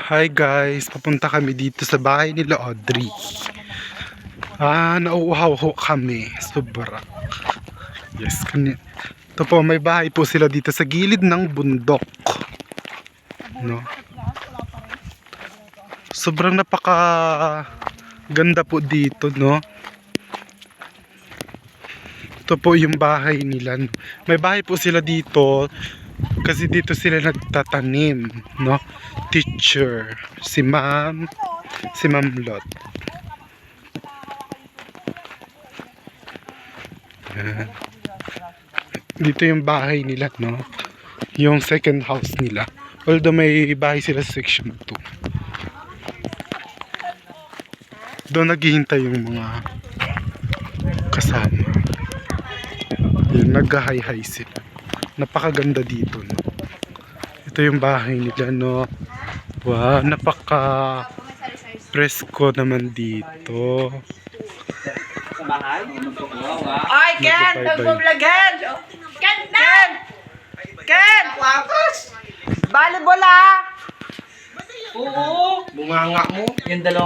Hi guys, papunta kami dito sa bahay nila Audrey. Nauuhaw ho kami, sobra. Yes, ito po, may bahay po sila dito sa gilid ng bundok. No? Sobrang napaka ganda po dito, no? Ito po yung bahay nila. May bahay po sila dito kasi dito sila nagtatanim, no? Teacher, si Ma'am Lot. Dito yung bahay nila, no? Yung second house nila. Although may bahay sila sa section 2. Doon naghihintay yung mga kasama. Yun, nagha-hi-hi sila. Napakaganda dito, no? Ito yung bahay nila, no? Wow, napaka presko naman dito. Ay, Ken! Nagpo-vlogan! Ken! Ken! Ken! Volleyball ah! Oo! Bunganga mo. Yung dalawang